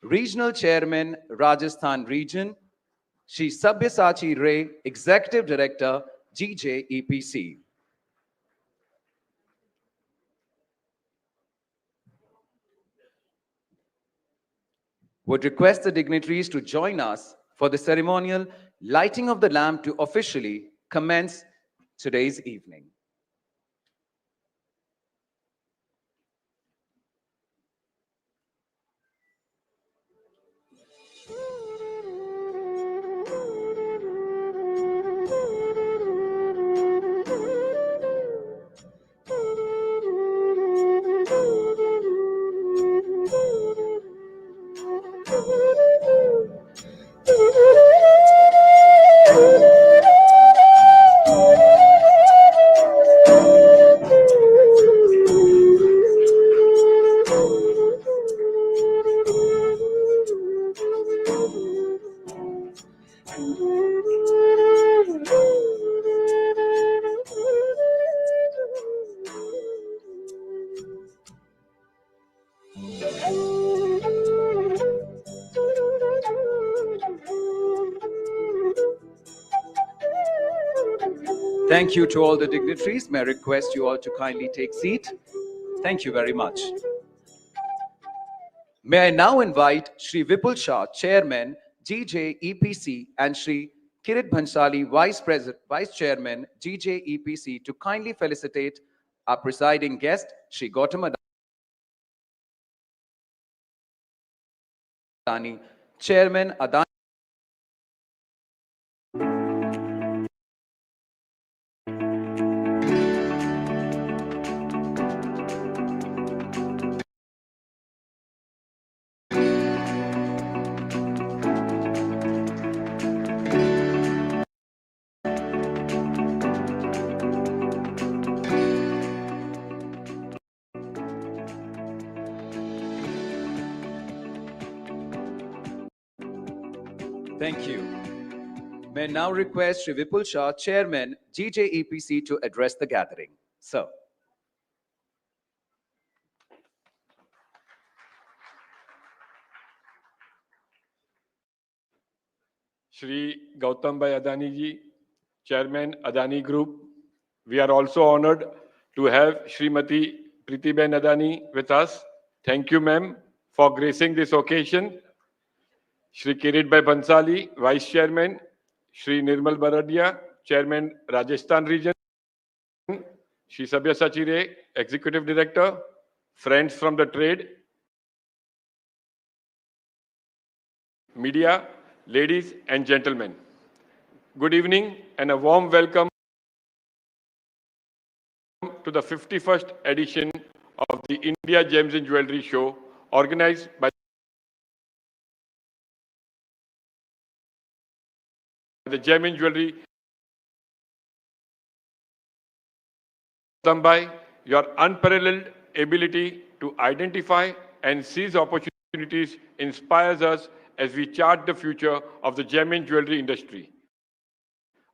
Regional Chairman, Rajasthan Region, Shri Sabyasachi Ray, Executive Director, GJEPC. Would request the dignitaries to join us for the ceremonial lighting of the lamp to officially commence today's evening. Thank you to all the dignitaries. May I request you all to kindly take seat. Thank you very much. May I now invite Shri Vipul Shah, Chairman, GJEPC, and Shri Kirit Bhansali, Vice Chairman, GJEPC, to kindly felicitate our presiding guest, Shri Gautam Adani, Chairman, Adani. Thank you. May I now request Shri Vipul Shah, Chairman, GJEPC, to address the gathering. Sir. Shri Gautam Adani ji, Chairman Adani Group. We are also honored to have Srimati Pritiben Adani with us. Thank you, ma'am, for gracing this occasion. Shri Kirit Bhansali, Vice Chairman. Shri Nirmal Baradia, Chairman, Rajasthan Region. Shri Sabyasachi Ray, Executive Director. Friends from the trade, media, ladies and gentlemen. Good evening and a warm welcome to the 51st edition of the India Gems and Jewellery Show, organized by the Gem and Jewellery. By your unparalleled ability to identify and seize opportunities inspires us as we chart the future of the gem and jewellery industry,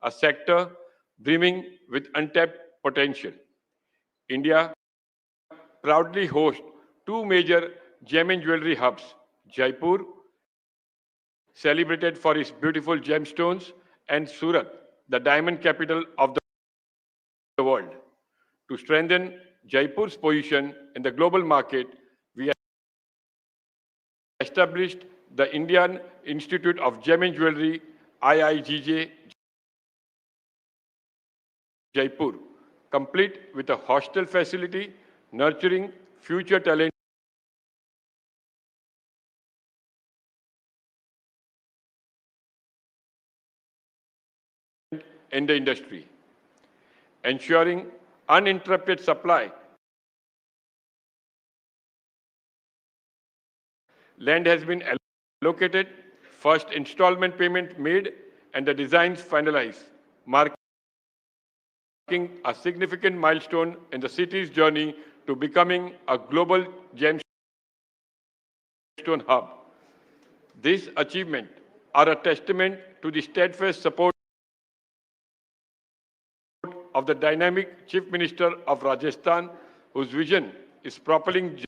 a sector brimming with untapped potential. India proudly hosts two major gem and jewellery hubs, Jaipur, celebrated for its beautiful gemstones, and Surat, the diamond capital of the world. To strengthen Jaipur's position in the global market, we established the Indian Institute of Gem and Jewellery, IIGJ, Jaipur, complete with a hostel facility, nurturing future talent in the industry, ensuring uninterrupted supply. Land has been allocated, first installment payment made, and the designs finalized, marking a significant milestone in the city's journey to becoming a global gemstone hub. These achievements are a testament to the steadfast support of the dynamic Chief Minister of Rajasthan, whose vision is propelling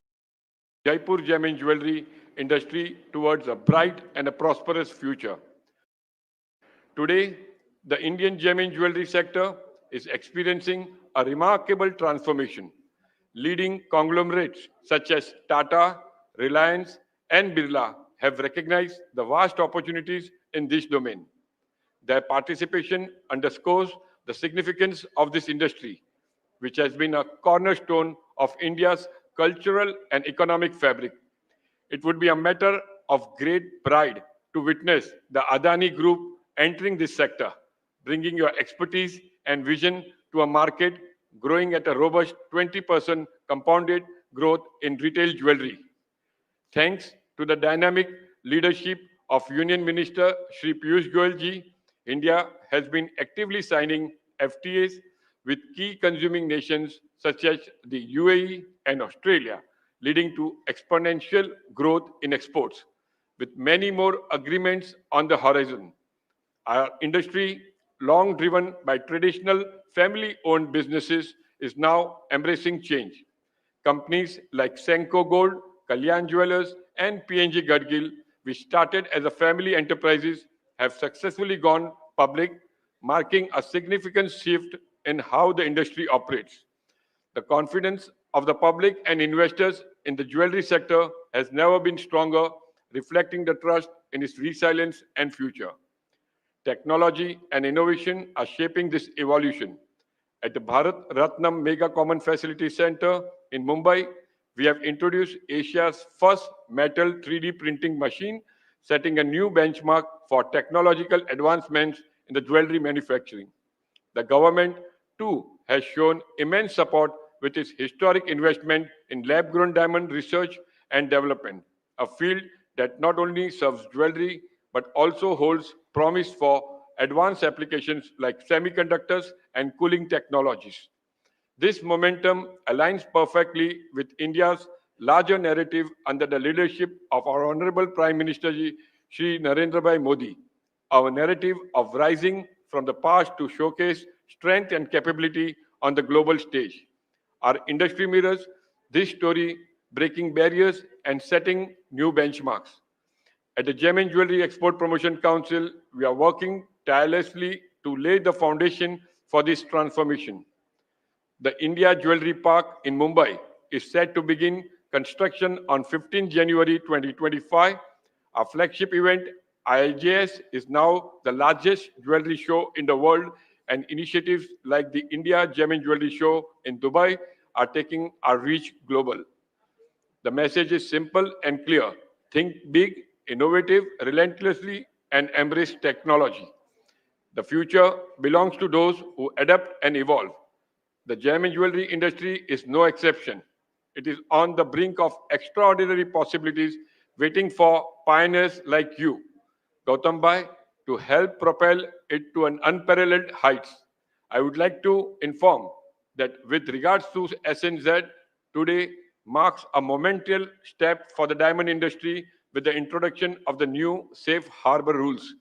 Jaipur Gem and Jewellery industry towards a bright and a prosperous future. Today, the Indian gem and jewelry sector is experiencing a remarkable transformation. Leading conglomerates such as Tata, Reliance, and Birla have recognized the vast opportunities in this domain. Their participation underscores the significance of this industry, which has been a cornerstone of India's cultural and economic fabric. It would be a matter of great pride to witness the Adani Group entering this sector, bringing your expertise and vision to a market growing at a robust 20% compounded growth in retail jewelry. Thanks to the dynamic leadership of Union Minister Shri Piyush Goyal ji, India has been actively signing FTAs with key consuming nations such as the UAE and Australia, leading to exponential growth in exports, with many more agreements on the horizon. Our industry, long driven by traditional family-owned businesses, is now embracing change. Companies like Senco Gold, Kalyan Jewelers, and PNG Gadgil, which started as a family enterprises, have successfully gone public, marking a significant shift in how the industry operates. The confidence of the public and investors in the jewelry sector has never been stronger, reflecting the trust in its resilience and future. Technology and innovation are shaping this evolution. At the Bharat Ratnam Mega Common Facility Center in Mumbai, we have introduced Asia's first metal 3D printing machine, setting a new benchmark for technological advancements in the jewelry manufacturing. The government, too, has shown immense support with its historic investment in lab-grown diamond research and development, a field that not only serves jewelry but also holds promise for advanced applications like semiconductors and cooling technologies. This momentum aligns perfectly with India's larger narrative under the leadership of our Honorable Prime Minister Ji, Shri Narendra Bhai Modi, our narrative of rising from the past to showcase strength and capability on the global stage. Our industry mirrors this story, breaking barriers and setting new benchmarks. At the Gem and Jewelry Export Promotion Council, we are working tirelessly to lay the foundation for this transformation. The India Jewelry Park in Mumbai is set to begin construction on 15 January 2025. Our flagship event, IGJA, is now the largest jewelry show in the world, and initiatives like the India Gem and Jewelry Show in Dubai are taking our reach global. The message is simple and clear. Think big, innovative, relentlessly, and embrace technology. The future belongs to those who adapt and evolve. The gem and jewelry industry is no exception. It is on the brink of extraordinary possibilities, waiting for pioneers like you, Gautam Bhai, to help propel it to an unparalleled heights. I would like to inform that with regards to SNZ, today marks a momentous step for the diamond industry with the introduction of the new safe harbor rules.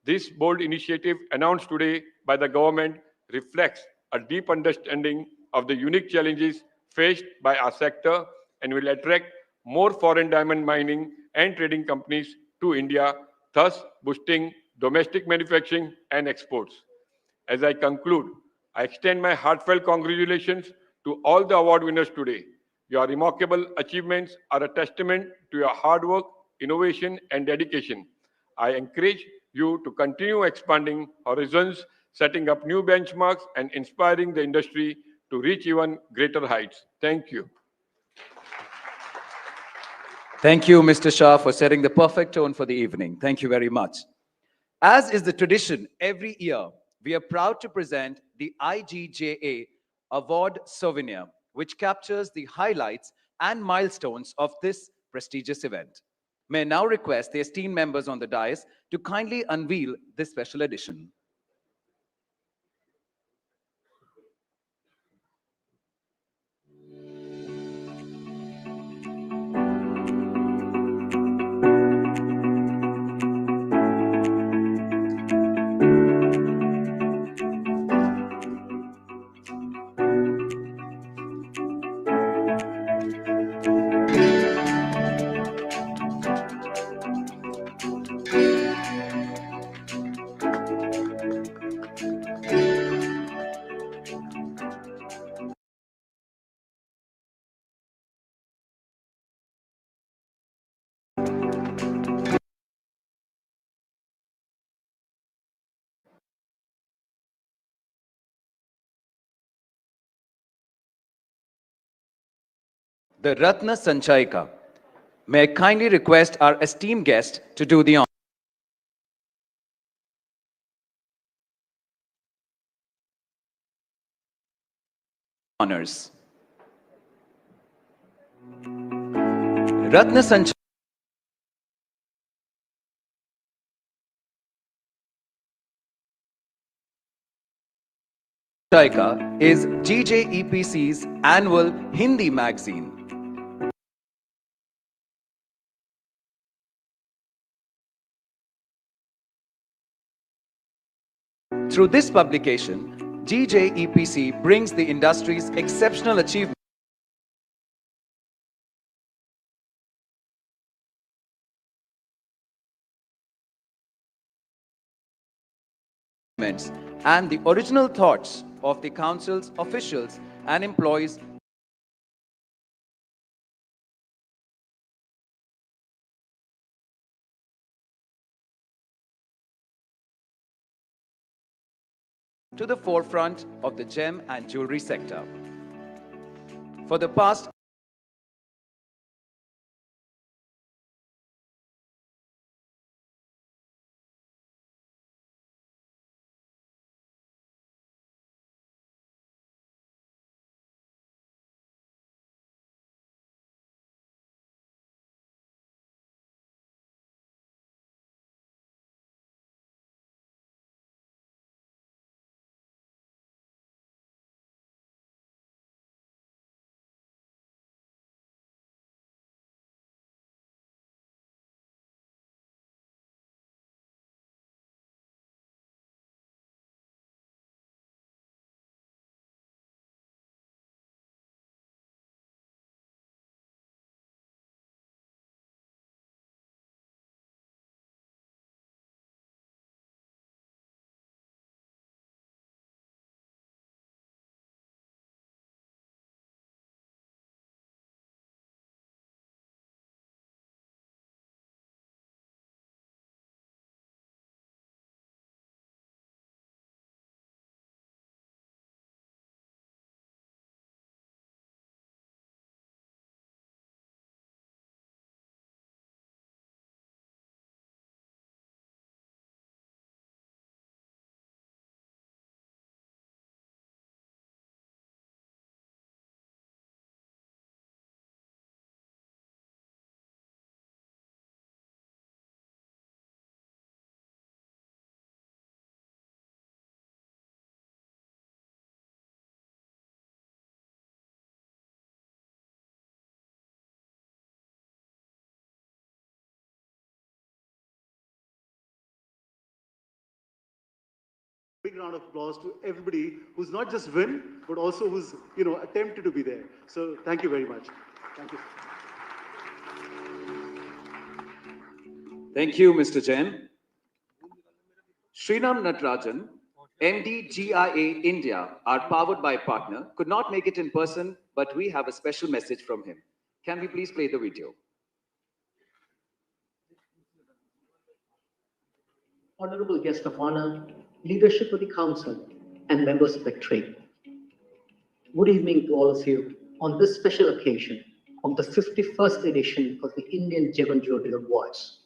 This bold initiative announced today by the government reflects a deep understanding of the unique challenges faced by our sector and will attract more foreign diamond mining and trading companies to India, thus boosting domestic manufacturing and exports. As I conclude, I extend my heartfelt congratulations to all the award winners today. Your remarkable achievements are a testament to your hard work, innovation, and dedication. I encourage you to continue expanding horizons, setting up new benchmarks, and inspiring the industry to reach even greater heights. Thank you. Thank you, Mr. Shah, for setting the perfect tone for the evening. Thank you very much. As is the tradition every year, we are proud to present the IGJA Award Souvenir, which captures the highlights and milestones of this prestigious event. May I now request the esteemed members on the dais to kindly unveil this special edition. the Ratna Sanchayika. May I kindly request our esteemed guest to do the honors. Ratna Sanchayika is GJEPC's annual Hindi magazine. Through this publication, GJEPC brings the industry's exceptional achievements and the original thoughts of the council's officials and employees to the forefront of the gem and jewelry sector. For the past big round of applause to everybody who's not just win, but also who's, attempted to be there. So thank you very much. Thank you. Thank you, Mr. Jain. Srinam Natarajan, NDTV India, our powered by partner, could not make it in person, but we have a special message from him. Can we please play the video? Honorable guest of honor, leadership of the council, and members of the trade. Good evening to all of you on this special occasion of the 51st edition of the Indian Gem and Jewellery Awards.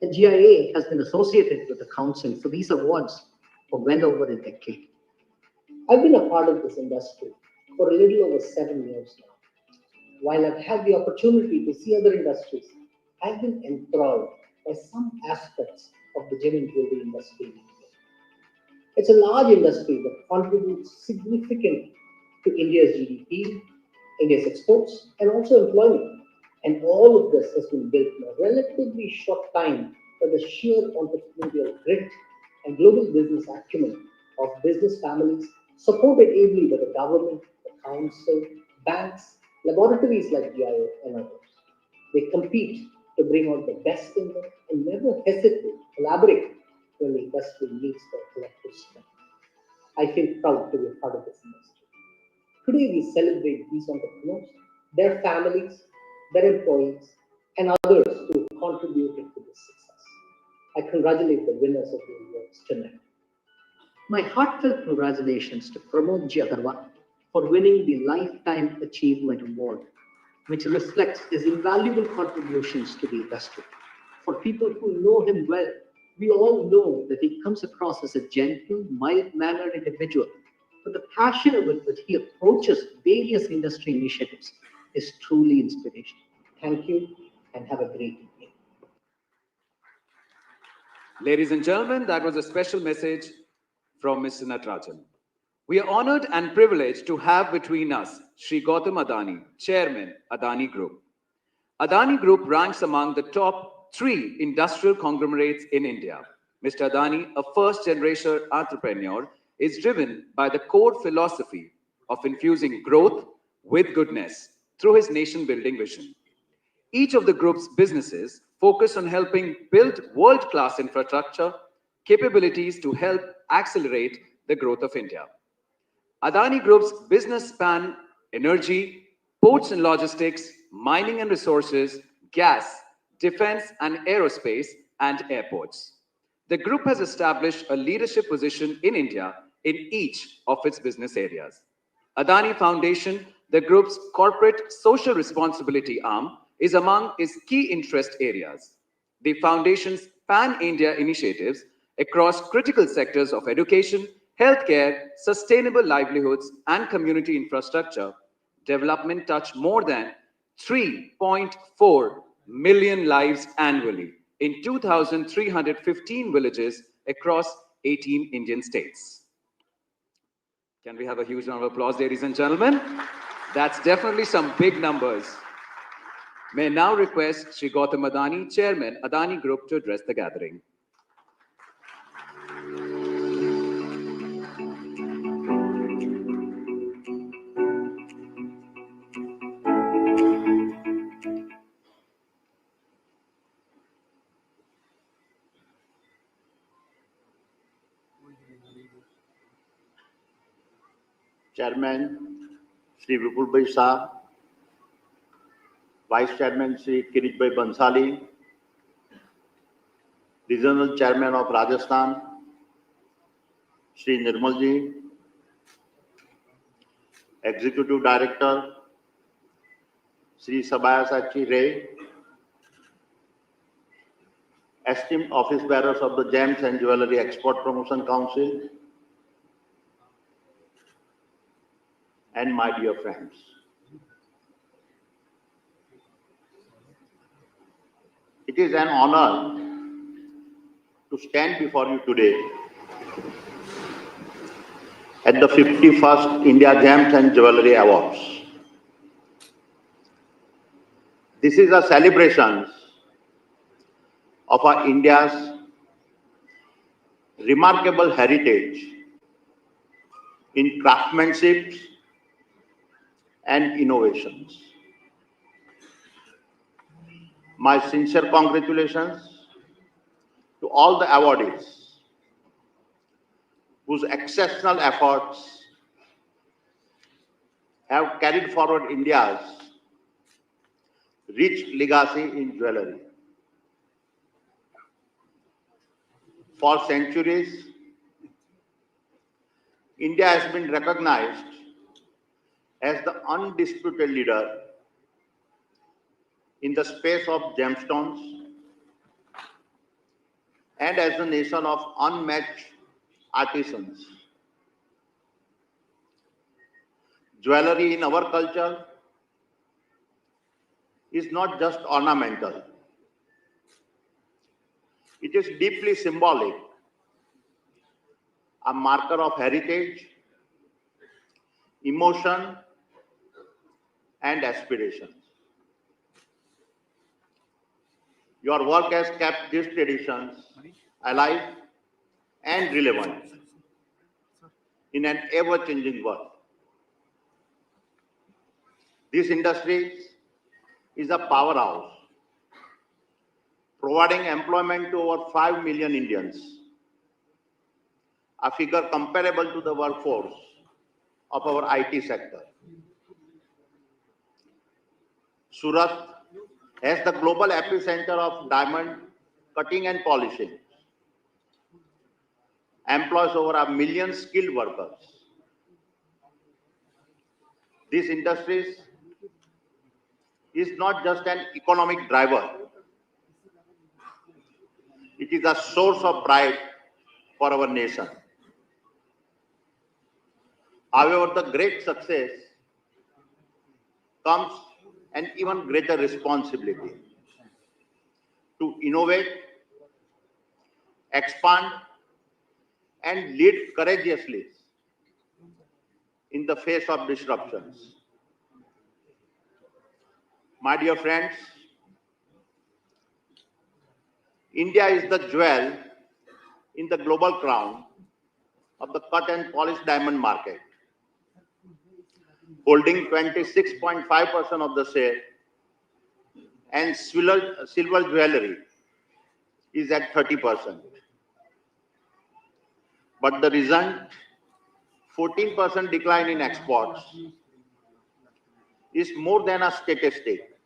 The GIA has been associated with the council for these awards for well over a decade. I've been a part of this industry for a little over 7 years now. While I've had the opportunity to see other industries, I've been enthralled by some aspects of the gem and jewelry industry in India. It's a large industry that contributes significantly to India's GDP, India's exports, and also employment. And all of this has been built in a relatively short time by the sheer entrepreneurial grit and global business acumen of business families supported ably by the government, the council, banks, laboratories like GIO and others. They compete to bring out the best in them and never hesitate to collaborate when the industry needs their collective strength. I feel proud to be a part of this industry. Today we celebrate these entrepreneurs, their families, their employees, and others who contributed to this success. I congratulate the winners of the awards tonight. My heartfelt congratulations to Pramod Ji Agarwal for winning the Lifetime Achievement Award. which reflects his invaluable contributions to the industry. For people who know him well, we all know that he comes across as a gentle, mild-mannered individual, but the passion with which he approaches various industry initiatives is truly inspirational. Thank you and have a great evening. Ladies and gentlemen, that was a special message from Mr. Natarajan. We are honored and privileged to have between us Sri Gautam Adani, Chairman, Adani Group. Adani Group ranks among the top 3 industrial conglomerates in India. Mr. Adani, a first-generation entrepreneur, is driven by the core philosophy of infusing growth with goodness through his nation-building vision. Each of the group's businesses focus on helping build world-class infrastructure capabilities to help accelerate the growth of India. Adani Group's business span energy, ports and logistics, mining and resources, gas, defense and aerospace, and airports. The group has established a leadership position in India in each of its business areas. Adani Foundation, the group's corporate social responsibility arm, is among its key interest areas. The foundation's pan-India initiatives across critical sectors of education, healthcare, sustainable livelihoods, and community infrastructure development touch more than 3.4 million lives annually in 2,315 villages across 18 Indian states. Can we have a huge round of applause, ladies and gentlemen? That's definitely some big numbers. May I now request Sri Gautam Adani, Chairman, Adani Group, to address the gathering. Chairman Sri Vipul Shah, Vice Chairman Sri Kirit Bhansali, Regional Chairman of Rajasthan Sri Nirmalji, Executive Director Sri Sabayasachi Ray, esteemed office bearers of the Gems and Jewellery Export Promotion Council, and my dear friends. It is an honor to stand before you today at the 51st India Gems and Jewellery Awards. This is a celebration of our India's remarkable heritage in craftsmanship and innovations. My sincere congratulations to all the awardees whose exceptional efforts have carried forward India's rich legacy in jewellery. For centuries, India has been recognized as the undisputed leader in the space of gemstones and as the nation of unmatched artisans. Jewellery in our culture is not just ornamental. It is deeply symbolic, a marker of heritage, emotion, and aspiration. Your work has kept these traditions alive and relevant in an ever-changing world. This industry is a powerhouse, providing employment to over 5 million Indians, a figure comparable to the workforce of our IT sector. Surat, as the global epicenter of diamond cutting and polishing, employs over 1 million skilled workers. These industries is not just an economic driver, it is a source of pride for our nation. However, the great success comes an even greater responsibility to innovate, expand, and lead courageously in the face of disruptions. My dear friends, India is the jewel in the global crown of the cut and polished diamond market, holding 26.5% of the share, and silver jewellery is at 30%. But the result, 14% decline in exports, is more than a statistic.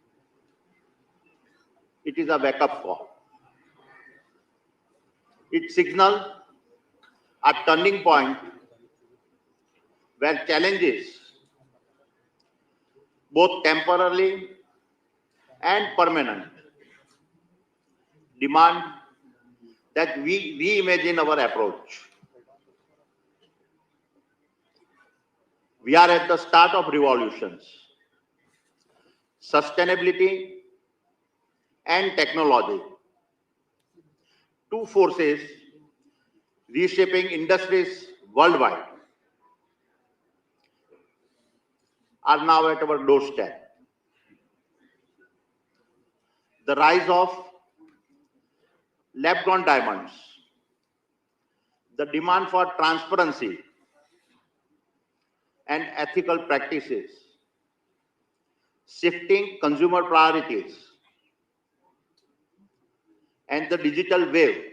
It is a wake-up call. It signals a turning point where challenges, both temporarily and permanent, demand that we reimagine our approach. We are at the start of revolutions. Sustainability and technology, two forces reshaping industries worldwide, are now at our doorstep. The rise of lab-grown diamonds, the demand for transparency and ethical practices, shifting consumer priorities, and the digital wave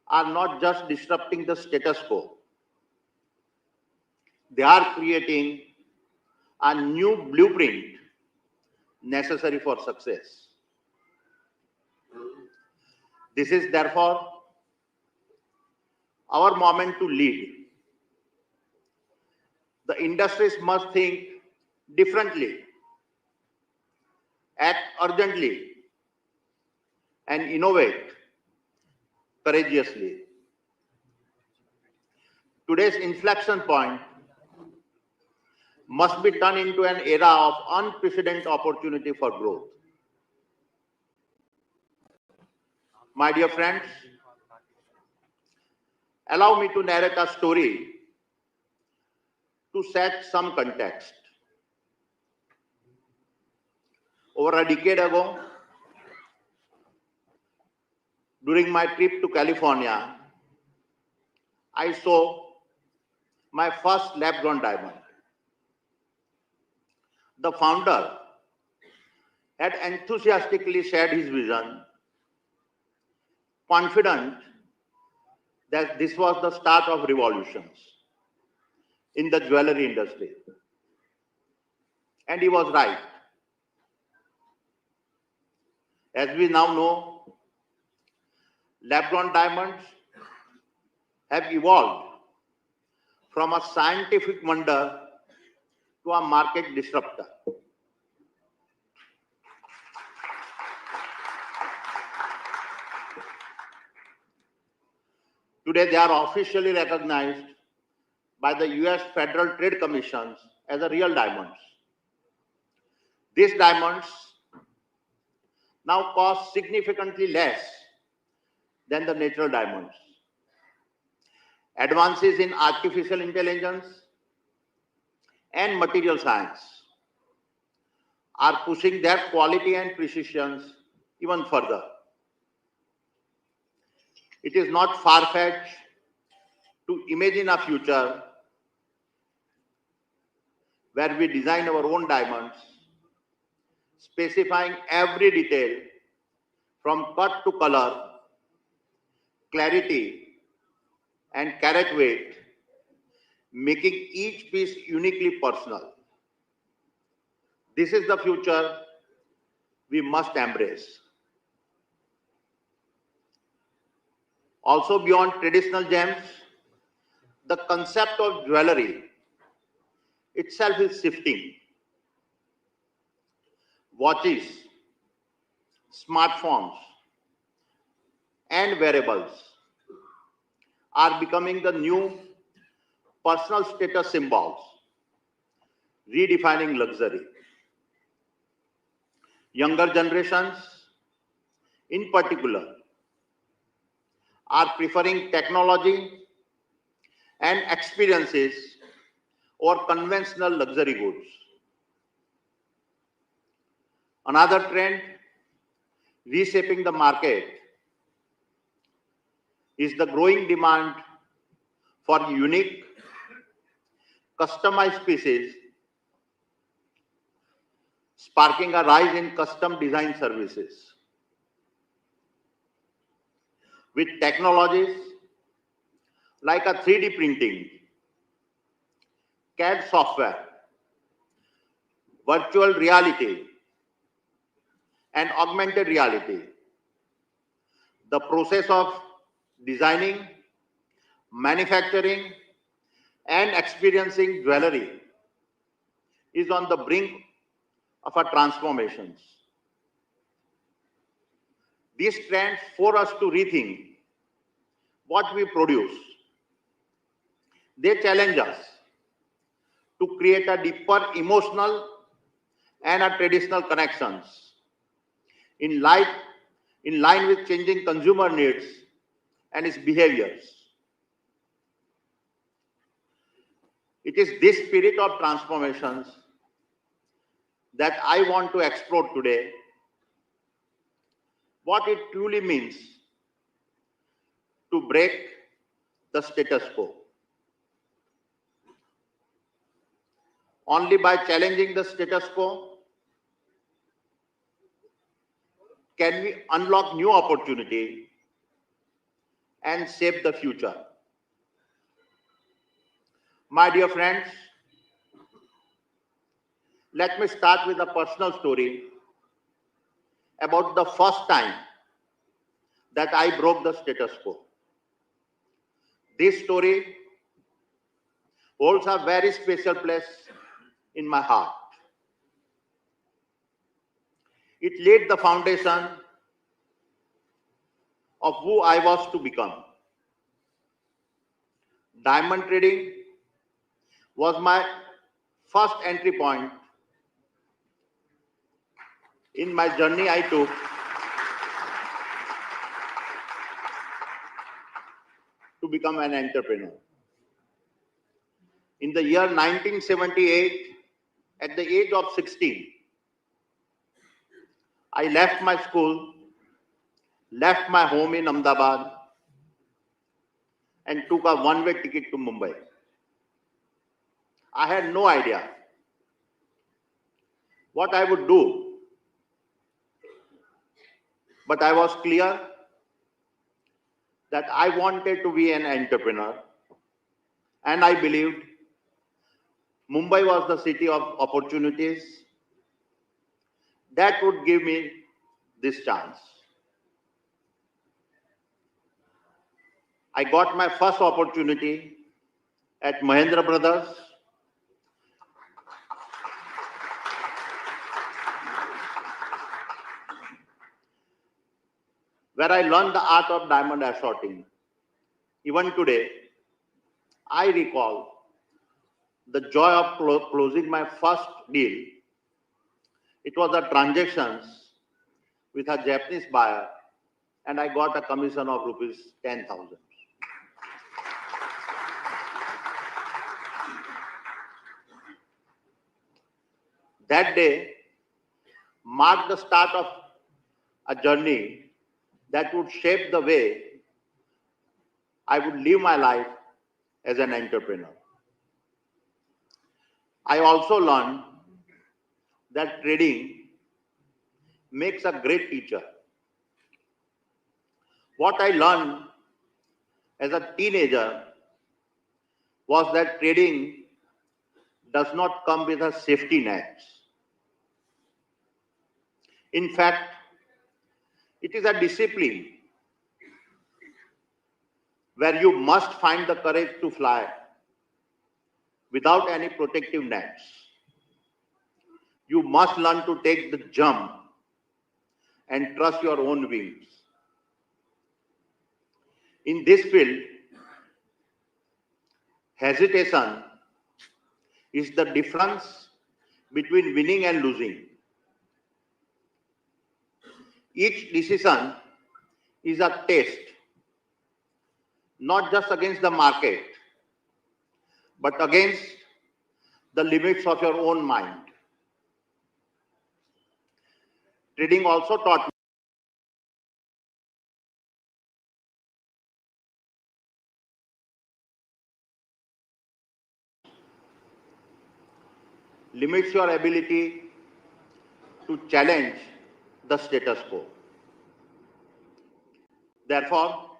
are not just disrupting the status quo. They are creating a new blueprint necessary for success. This is therefore our moment to lead. The industries must think differently, act urgently, and innovate courageously. Today's inflection point must be turned into an era of unprecedented opportunity for growth. My dear friends, allow me to narrate a story to set some context. Over a decade ago, during my trip to California, I saw my first lab-grown diamond. The founder had enthusiastically shared his vision, confident that this was the start of revolutions in the jewelry industry. And he was right. As we now know, lab-grown diamonds have evolved from a scientific wonder to a market disruptor. Today, they are officially recognized by the US Federal Trade Commission as a real diamonds. These diamonds now cost significantly less than the natural diamonds. Advances in artificial intelligence and material science are pushing their quality and precision even further. It is not far-fetched to imagine a future where we design our own diamonds, specifying every detail from cut to color, clarity, and carat weight, making each piece uniquely personal. This is the future we must embrace. Also, beyond traditional gems, the concept of jewelry itself is shifting. watches, smartphones, and wearables are becoming the new personal status symbols, redefining luxury. Younger generations, in particular, are preferring technology and experiences over conventional luxury goods. Another trend reshaping the market is the growing demand for unique, customized pieces, sparking a rise in custom design services. With technologies like a 3D printing, CAD software, virtual reality, and augmented reality, the process of designing, manufacturing, and experiencing jewelry is on the brink of a transformations. These trends force us to rethink what we produce. They challenge us to create a deeper emotional and a traditional connections in line, in line with changing consumer needs and its behaviors. It is this spirit of transformations that I want to explore today, what it truly means to break the status quo. Only by challenging the status quo can we unlock new opportunity and shape the future. My dear friends, let me start with a personal story about the first time that I broke the status quo. This story holds a very special place in my heart. It laid the foundation of who I was to become. Diamond trading was my first entry point in my journey I took to become an entrepreneur. In the year 1978, at the age of 16, I left my school, left my home in Ahmedabad, and took a one-way ticket to Mumbai. I had no idea what I would do, but I was clear that I wanted to be an entrepreneur, and I believed Mumbai was the city of opportunities that would give me this chance. I got my first opportunity at Mahindra Brothers, where I learned the art of diamond assorting. Even today, I recall the joy of closing my first deal. It was a transaction with a Japanese buyer, and I got a commission of rupees 10,000. That day marked the start of a journey that would shape the way I would live my life as an entrepreneur. I also learned that trading makes a great teacher. What I learned as a teenager was that trading does not come with a safety net. In fact, it is a discipline where you must find the courage to fly without any protective nets. You must learn to take the jump and trust your own wings. In this field, hesitation is the difference between winning and losing. Each decision is a test, not just against the market, but against the limits of your own mind. Trading also taught me limits your ability to challenge the status quo. Therefore,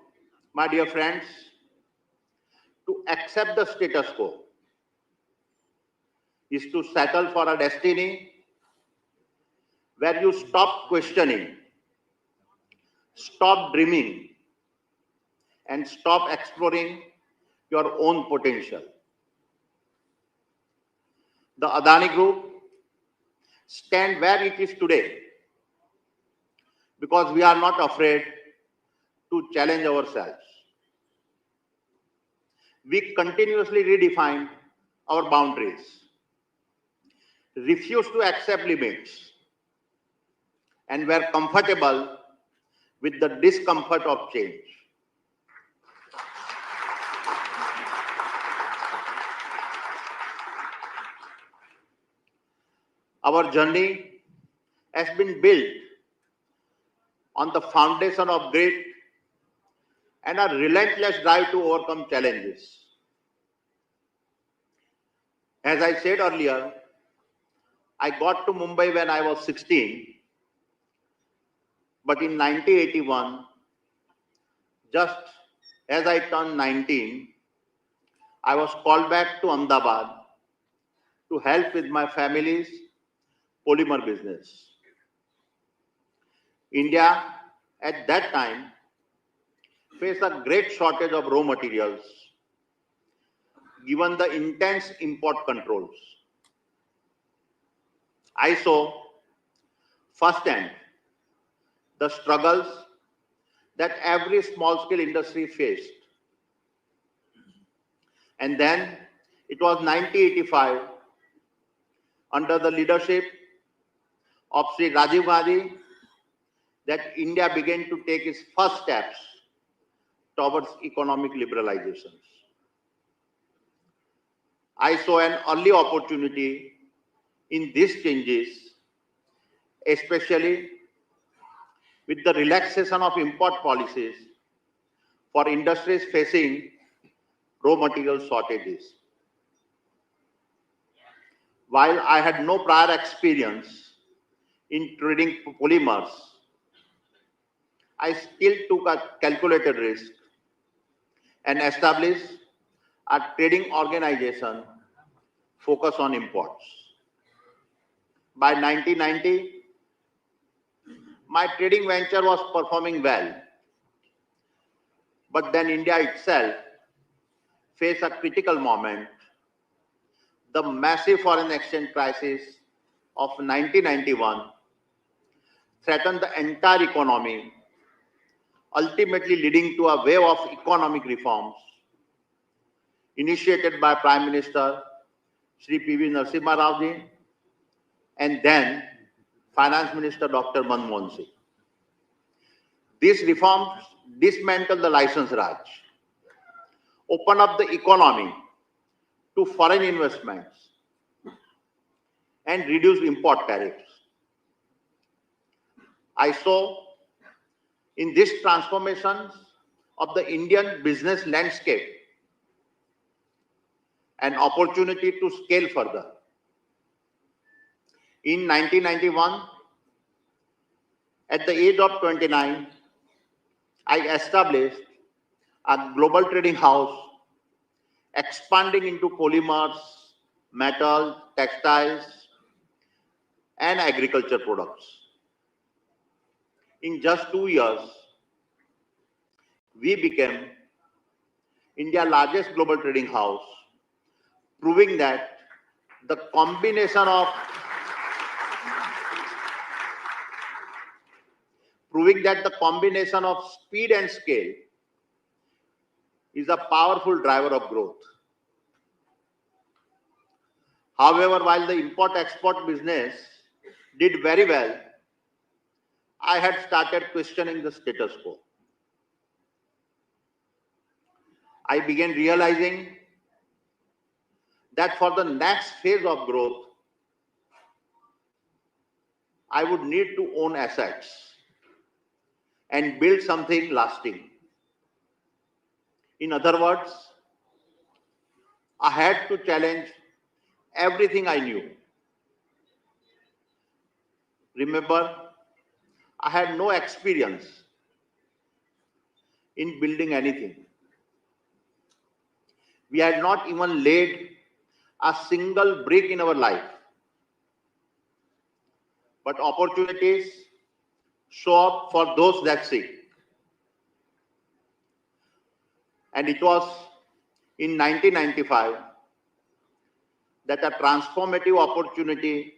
my dear friends, to accept the status quo is to settle for a destiny where you stop questioning, stop dreaming, and stop exploring your own potential. The Adani Group stands where it is today because we are not afraid to challenge ourselves. We continuously redefine our boundaries, refuse to accept limits, and were comfortable with the discomfort of change. Our journey has been built on the foundation of grit and a relentless drive to overcome challenges. As I said earlier, I got to Mumbai when I was 16, but in 1981, just as I turned 19, I was called back to Ahmedabad to help with my family's polymer business. India at that time faced a great shortage of raw materials given the intense import controls. I saw firsthand the struggles that every small scale industry faced. And then it was 1985 under the leadership of Sri Rajiv Gandhi that India began to take its first steps towards economic liberalizations. I saw an early opportunity in these changes, especially with the relaxation of import policies for industries facing raw material shortages. While I had no prior experience in trading polymers, I still took a calculated risk and established a trading organization focused on imports. By 1990, my trading venture was performing well, but then India itself faced a critical moment. The massive foreign exchange crisis of 1991 threatened the entire economy, ultimately leading to a wave of economic reforms initiated by Prime Minister Shri P.V. Narasimha Rao ji and then Finance Minister Dr. Manmohan Singh. These reforms dismantled the license raj, opened up the economy to foreign investments, and reduced import tariffs. I saw in these transformations of the Indian business landscape an opportunity to scale further. In 1991, at the age of 29, I established a global trading house expanding into polymers, metal, textiles, and agriculture products. In just 2 years, we became India's largest global trading house, proving that the combination of proving that the combination of speed and scale is a powerful driver of growth. However, while the import-export business did very well, I had started questioning the status quo. I began realizing that for the next phase of growth, I would need to own assets and build something lasting. In other words, I had to challenge everything I knew. Remember, I had no experience in building anything. We had not even laid a single brick in our life. But opportunities show up for those that seek. And it was in 1995 that a transformative opportunity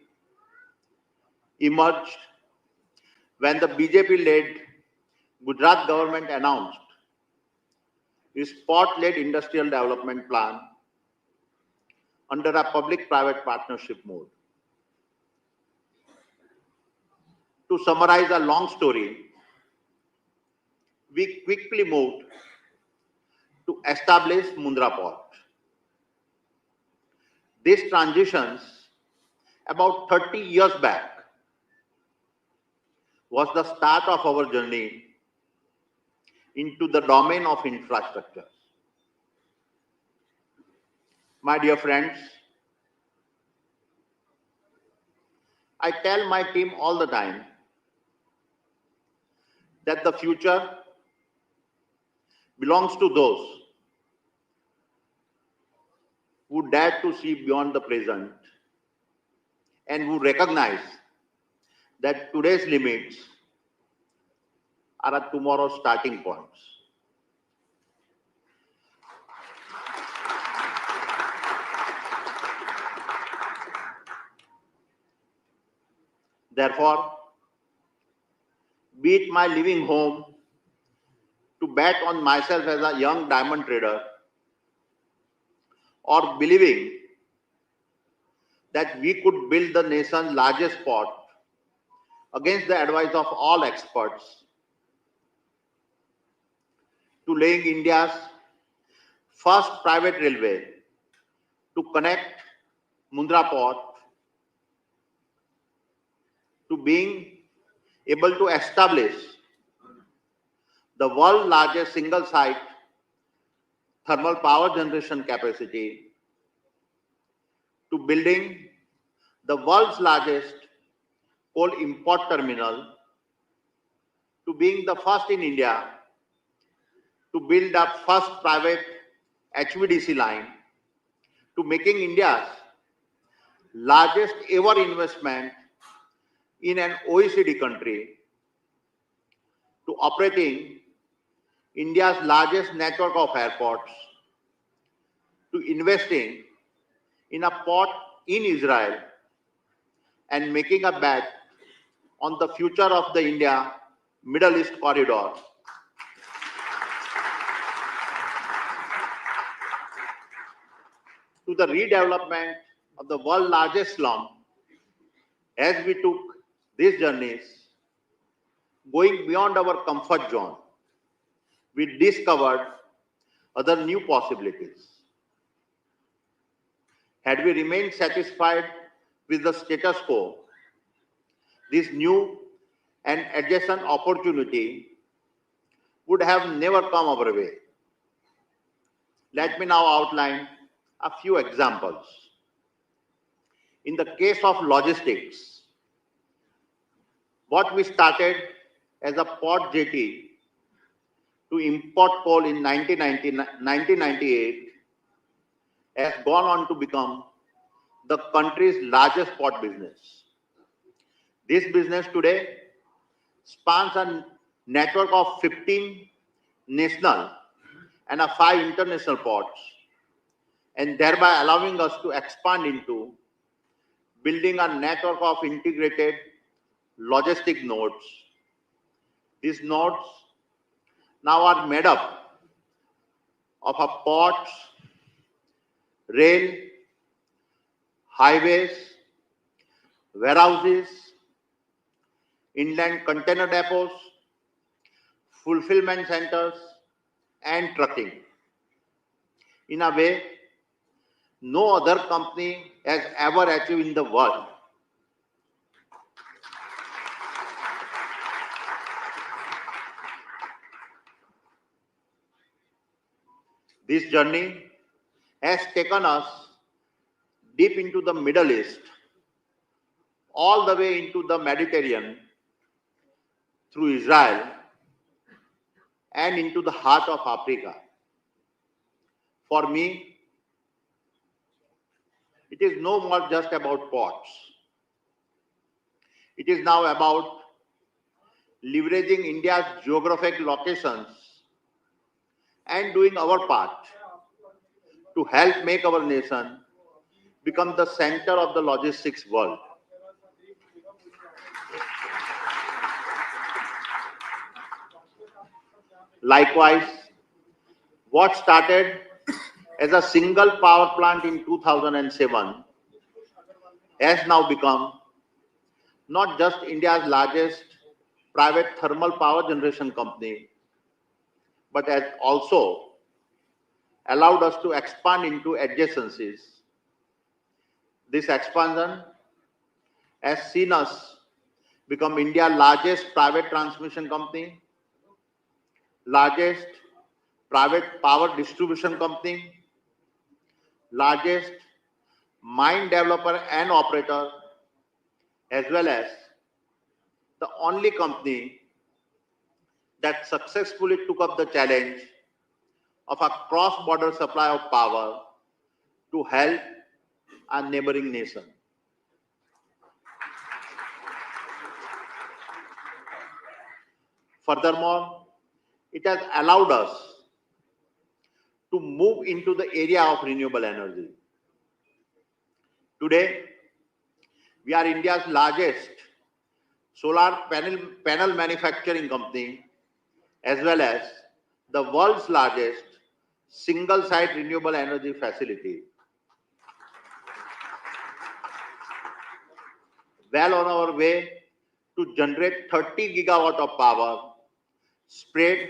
emerged when the BJP-led Gujarat government announced its port-led industrial development plan under a public-private partnership mode. To summarize a long story, we quickly moved to establish Mundra Port. This transitions about 30 years back was the start of our journey into the domain of infrastructure. My dear friends, I tell my team all the time that the future belongs to those who dare to see beyond the present and who recognize that today's limits are at tomorrow's starting points. Therefore, be it my leaving home to bet on myself as a young diamond trader, or believing that we could build the nation's largest port against the advice of all experts, to laying India's first private railway to connect Mundra Port, to being able to establish the world's largest single-site thermal power generation capacity, to building the world's largest coal import terminal, to being the first in India to build the first private HVDC line, to making India's largest ever investment in an OECD country, to operating India's largest network of airports, to investing in a port in Israel and making a bet on the future of the India Middle East corridor, to the redevelopment of the world's largest slum. As we took these journeys, going beyond our comfort zone, we discovered other new possibilities. Had we remained satisfied with the status quo, this new and adjacent opportunity would have never come our way. Let me now outline a few examples. In the case of logistics, what we started as a port jetty to import coal in 1998 has gone on to become the country's largest port business. This business today spans a network of 15 national and 5 international ports, and thereby allowing us to expand into building a network of integrated logistic nodes These nodes now are made up of our ports, rail, highways, warehouses, inland container depots, fulfillment centers, and trucking. In a way, no other company has ever achieved in the world. This journey has taken us deep into the Middle East, all the way into the Mediterranean, through Israel, and into the heart of Africa. For me, it is no more just about ports. It is now about leveraging India's geographic locations and doing our part to help make our nation become the center of the logistics world. Likewise, what started as a single power plant in 2007 has now become not just India's largest private thermal power generation company, but has also allowed us to expand into adjacencies. This expansion has seen us become India's largest private transmission company, largest private power distribution company, largest mine developer and operator, as well as the only company that successfully took up the challenge of a cross-border supply of power to help our neighboring nation. Furthermore, it has allowed us to move into the area of renewable energy. Today, we are India's largest solar panel manufacturing company, as well as the world's largest single-site renewable energy facility. Well on our way to generate 30 gigawatt of power spread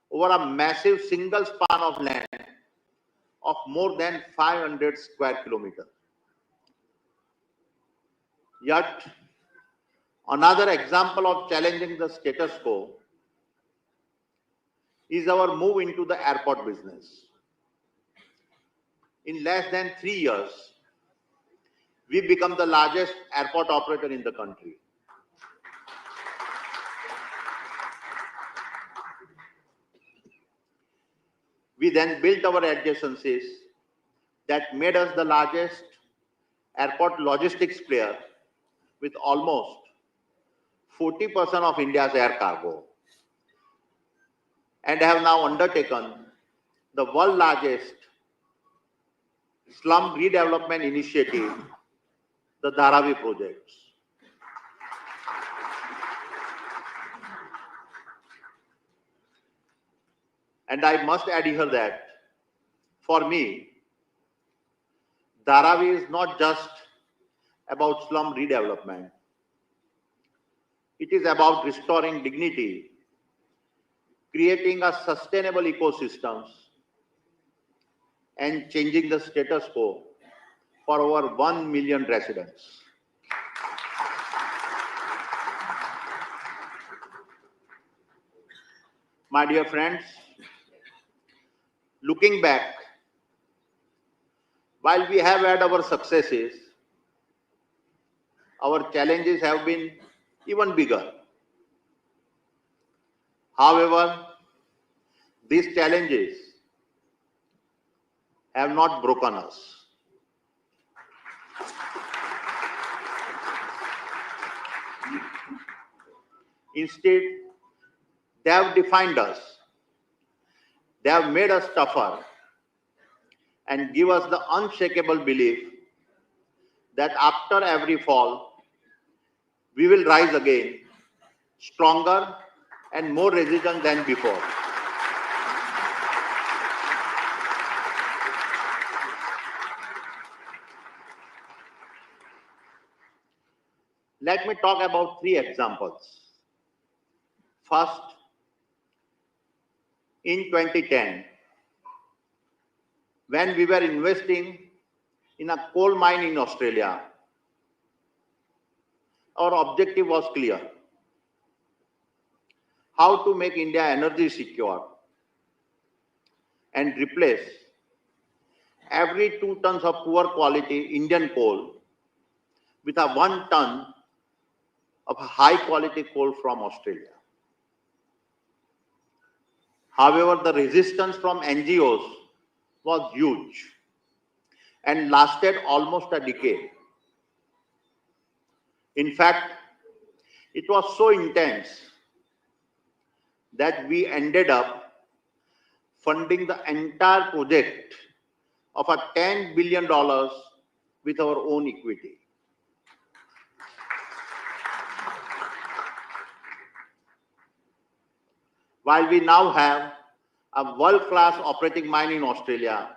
over a massive single span of land of more than 500 square kilometers. Yet, another example of challenging the status quo is our move into the airport business. In less than 3 years, we become the largest airport operator in the country. We then built our adjacencies that made us the largest airport logistics player with almost 40% of India's air cargo, and have now undertaken the world's largest slum redevelopment initiative, the Dharavi projects. And I must add here that, for me, Dharavi is not just about slum redevelopment. It is about restoring dignity, creating a sustainable ecosystems, and changing the status quo for over 1 million residents. My dear friends, looking back, while we have had our successes, our challenges have been even bigger. However, these challenges have not broken us. Instead, they have defined us. They have made us tougher and give us the unshakable belief that after every fall, we will rise again, stronger and more resilient than before. Let me talk about three examples. First, in 2010, when we were investing in a coal mine in Australia, our objective was clear: how to make India energy secure and replace every 2 tons of poor quality Indian coal with a 1 ton of high quality coal from Australia. However, the resistance from NGOs was huge and lasted almost a decade. In fact, it was so intense that we ended up funding the entire project of a $10 billion with our own equity. While we now have a world-class operating mine in Australia,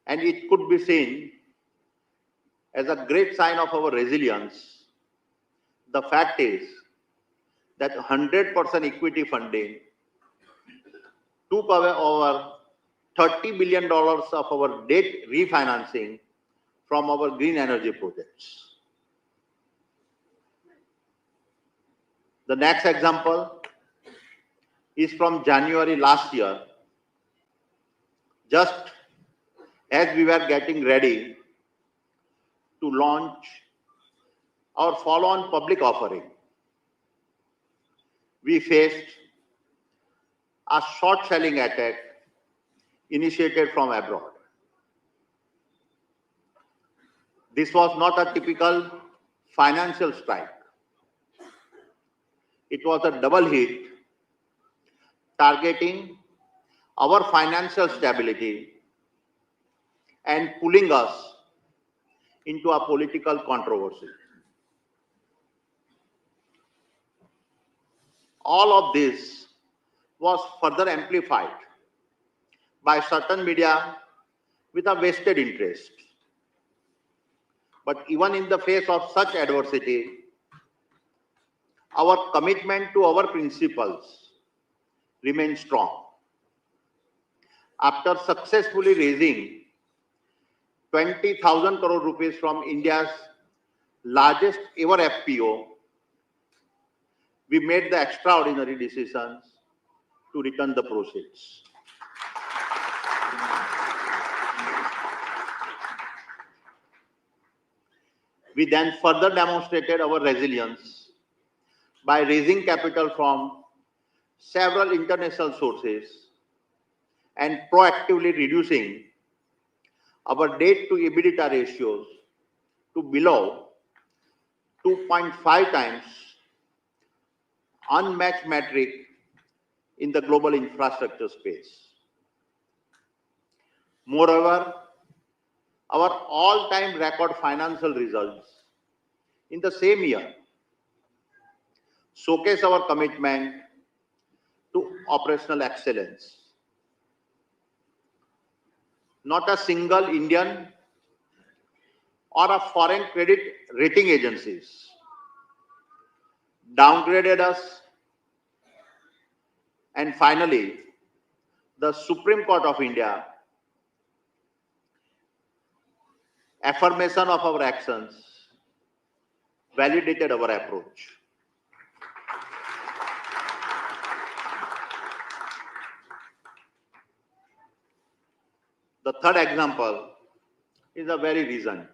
and it could be seen as a great sign of our resilience, the fact is that 100% equity funding took away over $30 billion of our debt refinancing from our green energy projects. The next example is from January last year. Just as we were getting ready to launch our follow-on public offering, we faced a short selling attack initiated from abroad. This was not a typical financial strike. It was a double hit targeting our financial stability and pulling us into a political controversy. All of this was further amplified by certain media with a vested interest. But even in the face of such adversity, our commitment to our principles remains strong. After successfully raising 20,000 crore rupees from India's largest ever FPO, we made the extraordinary decisions to return the proceeds. We then further demonstrated our resilience by raising capital from several international sources and proactively reducing our debt to EBITDA ratios to below 2.5 times, unmatched metric in the global infrastructure space. Moreover, our all-time record financial results in the same year showcase our commitment to operational excellence. Not a single Indian or a foreign credit rating agencies downgraded us. And finally, the Supreme Court of India affirmation of our actions validated our approach. The third example is a very recent.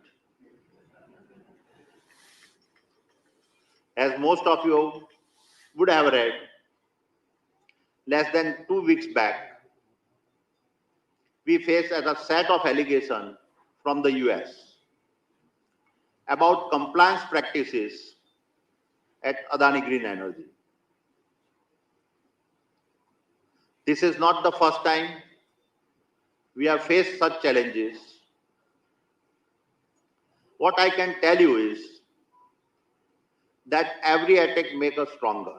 As most of you would have read, less than 2 weeks back, we faced a set of allegations from the US about compliance practices at Adani Green Energy. This is not the first time we have faced such challenges. What I can tell you is that every attack makes us stronger.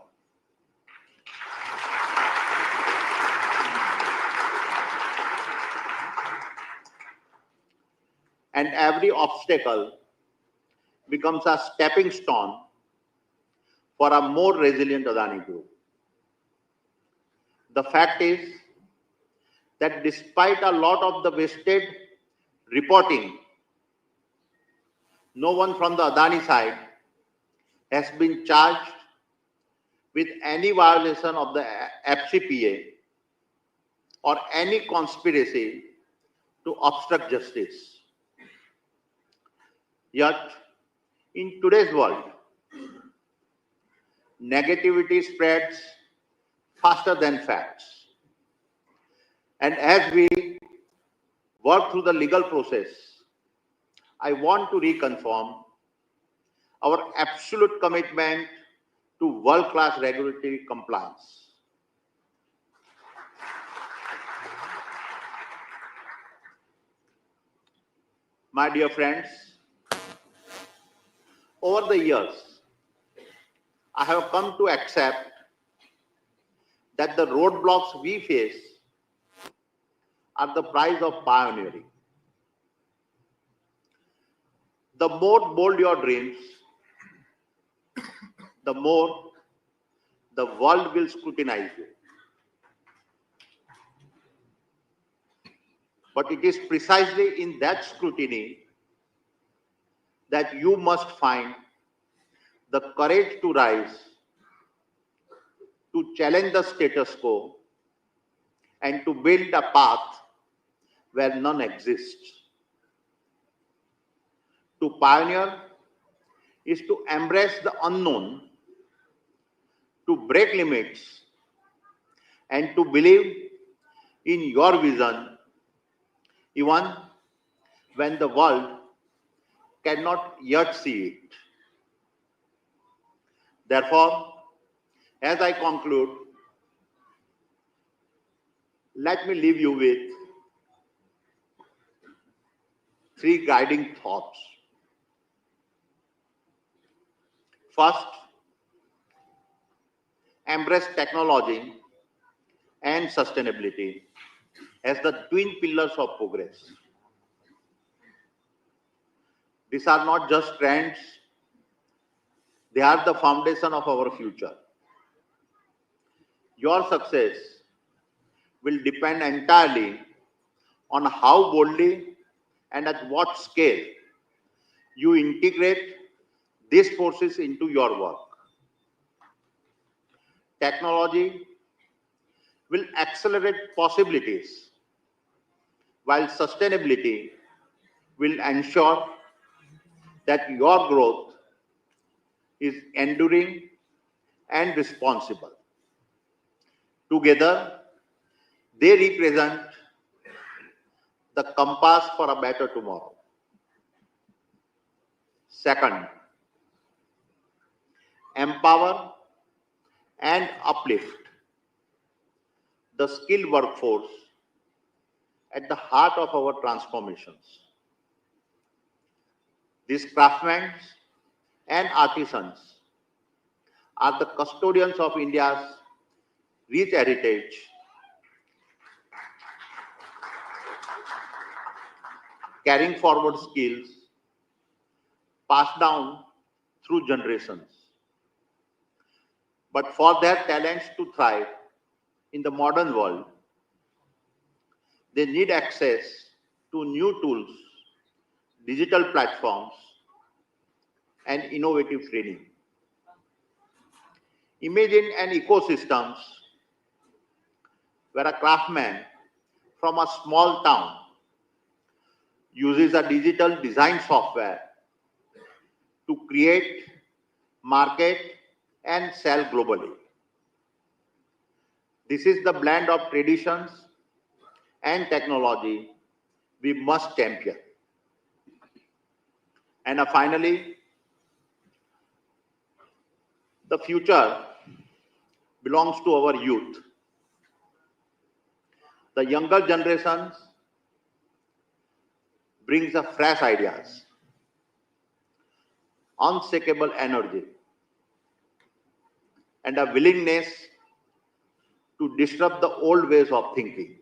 And every obstacle becomes a stepping stone for a more resilient Adani Group. The fact is that despite a lot of the wasted reporting, no one from the Adani side has been charged with any violation of the FCPA or any conspiracy to obstruct justice. Yet, in today's world, negativity spreads faster than facts. And as we work through the legal process, I want to reconfirm our absolute commitment to world-class regulatory compliance. My dear friends, over the years, I have come to accept that the roadblocks we face are the price of pioneering. The more bold your dreams, the more the world will scrutinize you. But it is precisely in that scrutiny that you must find the courage to rise, to challenge the status quo, and to build a path where none exists. To pioneer is to embrace the unknown, to break limits, and to believe in your vision even when the world cannot yet see it. Therefore, as I conclude, let me leave you with three guiding thoughts. First, embrace technology and sustainability as the twin pillars of progress. These are not just trends, they are the foundation of our future. Your success will depend entirely on how boldly and at what scale you integrate these forces into your work. Technology will accelerate possibilities, while sustainability will ensure that your growth is enduring and responsible. Together, they represent the compass for a better tomorrow. Second, empower and uplift the skilled workforce at the heart of our transformations. These craftsmen and artisans are the custodians of India's rich heritage, carrying forward skills passed down through generations. But for their talents to thrive in the modern world, they need access to new tools, digital platforms, and innovative training. Imagine an ecosystem where a craftsman from a small town uses a digital design software to create, market, and sell globally. This is the blend of traditions and technology we must champion. And finally, the future belongs to our youth. The younger generations brings a fresh ideas, unshakable energy, and a willingness to disrupt the old ways of thinking.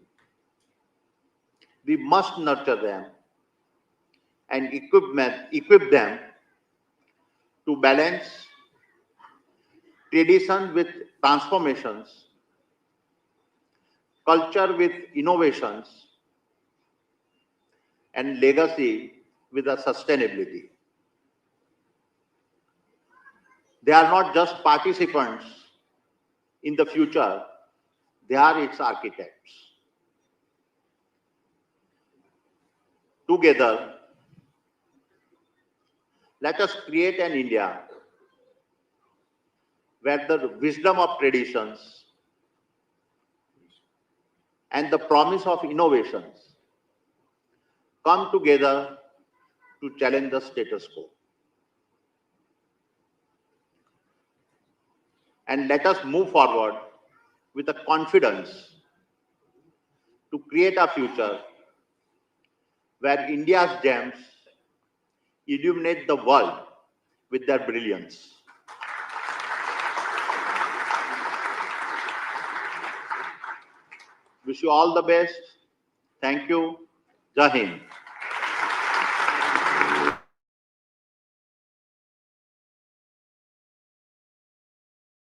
We must nurture them and equip them to balance tradition with transformations, culture with innovations, and legacy with a sustainability. They are not just participants in the future, they are its architects. Together, let us create an India where the wisdom of traditions and the promise of innovations come together to challenge the status quo. And let us move forward with a confidence to create a future where India's gems illuminate the world with their brilliance. Wish you all the best. Thank you. Jai Hind.